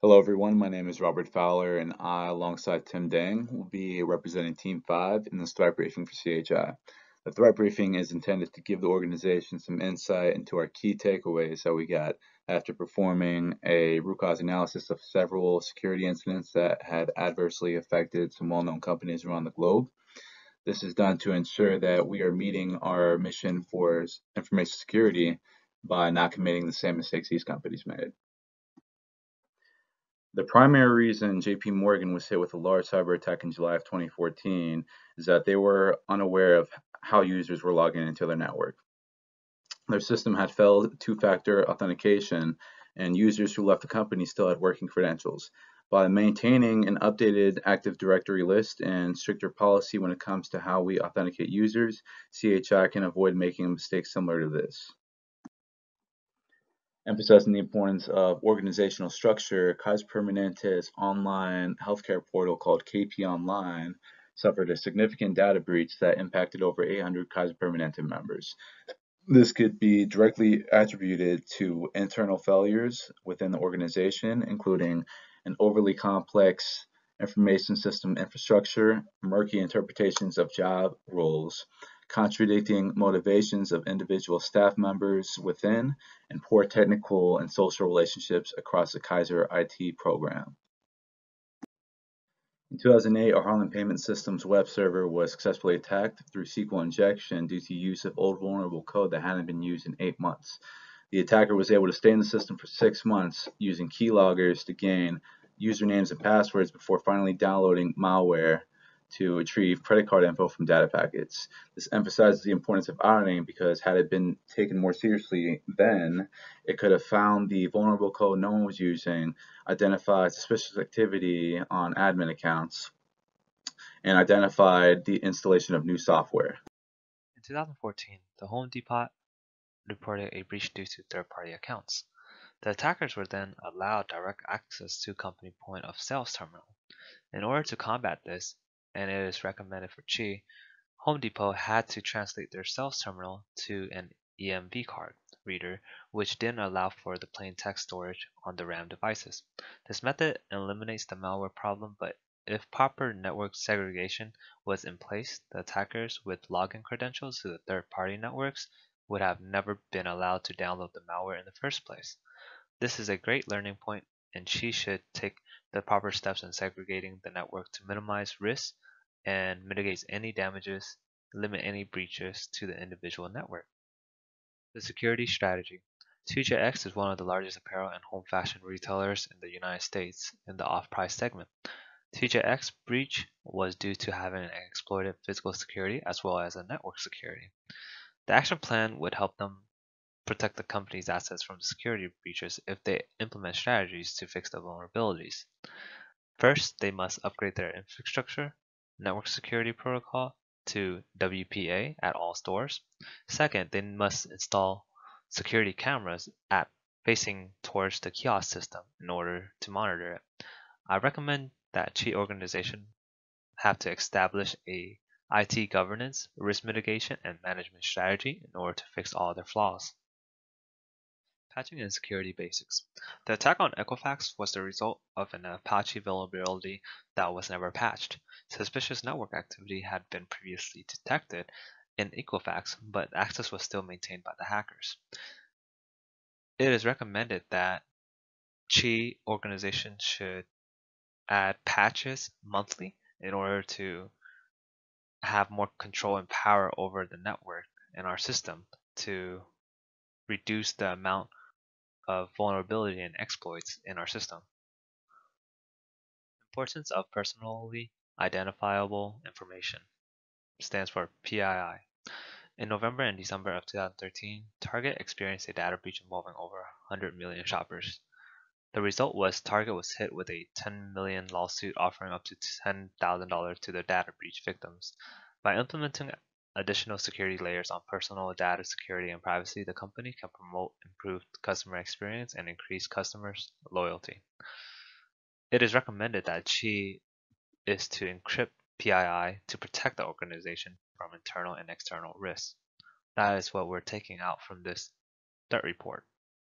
Hello everyone, my name is Robert Fowler and I, alongside Tim Dang, will be representing Team 5 in this threat briefing for CHI. The threat briefing is intended to give the organization some insight into our key takeaways that we got after performing a root cause analysis of several security incidents that had adversely affected some well-known companies around the globe. This is done to ensure that we are meeting our mission for information security by not committing the same mistakes these companies made. The primary reason JP Morgan was hit with a large cyber attack in July of 2014 is that they were unaware of how users were logging into their network. Their system had failed two-factor authentication, and users who left the company still had working credentials. By maintaining an updated Active Directory list and stricter policy when it comes to how we authenticate users, CHI can avoid making a mistake similar to this. Emphasizing the importance of organizational structure, Kaiser Permanente's online healthcare portal called KP Online suffered a significant data breach that impacted over 800 Kaiser Permanente members. This could be directly attributed to internal failures within the organization, including an overly complex information system infrastructure, murky interpretations of job roles, contradicting motivations of individual staff members within, and poor technical and social relationships across the Kaiser IT program. In 2008, our Harlem Payment Systems web server was successfully attacked through SQL injection due to use of old vulnerable code that hadn't been used in 8 months. The attacker was able to stay in the system for 6 months using keyloggers to gain usernames and passwords before finally downloading malware to retrieve credit card info from data packets. This emphasizes the importance of auditing because had it been taken more seriously then, it could have found the vulnerable code no one was using, identified suspicious activity on admin accounts, and identified the installation of new software. In 2014, the Home Depot reported a breach due to third-party accounts. The attackers were then allowed direct access to company point of sales terminal. In order to combat this, and it is recommended for Qi, Home Depot had to translate their sales terminal to an EMV card reader, which didn't allow for the plain text storage on the RAM devices. This method eliminates the malware problem, but if proper network segregation was in place, the attackers with login credentials to the third-party networks would have never been allowed to download the malware in the first place. This is a great learning point, and Qi should take the proper steps in segregating the network to minimize risks and mitigate any damages, limit any breaches to the individual network. The security strategy. TJX is one of the largest apparel and home fashion retailers in the United States in the off-price segment. TJX breach was due to having an exploited physical security as well as a network security. The action plan would help them protect the company's assets from security breaches if they implement strategies to fix the vulnerabilities. First, they must upgrade their infrastructure, network security protocol to WPA at all stores. Second, they must install security cameras at facing towards the kiosk system in order to monitor it. I recommend that Qi organization have to establish a IT governance, risk mitigation, and management strategy in order to fix all their flaws. Patching and security basics. The attack on Equifax was the result of an Apache vulnerability that was never patched. Suspicious network activity had been previously detected in Equifax, but access was still maintained by the hackers. It is recommended that Qi organization should add patches monthly in order to have more control and power over the network and our system to reduce the amount of vulnerability and exploits in our system. Importance of personally identifiable information stands for PII. In November and December of 2013, Target experienced a data breach involving over 100 million shoppers. The result was Target was hit with a $10 million lawsuit offering up to $10,000 to the data breach victims. By implementing additional security layers on personal data security and privacy, the company can promote improved customer experience and increase customers' loyalty. It is recommended that Qi is to encrypt PII to protect the organization from internal and external risks. That is what we're taking out from this threat report.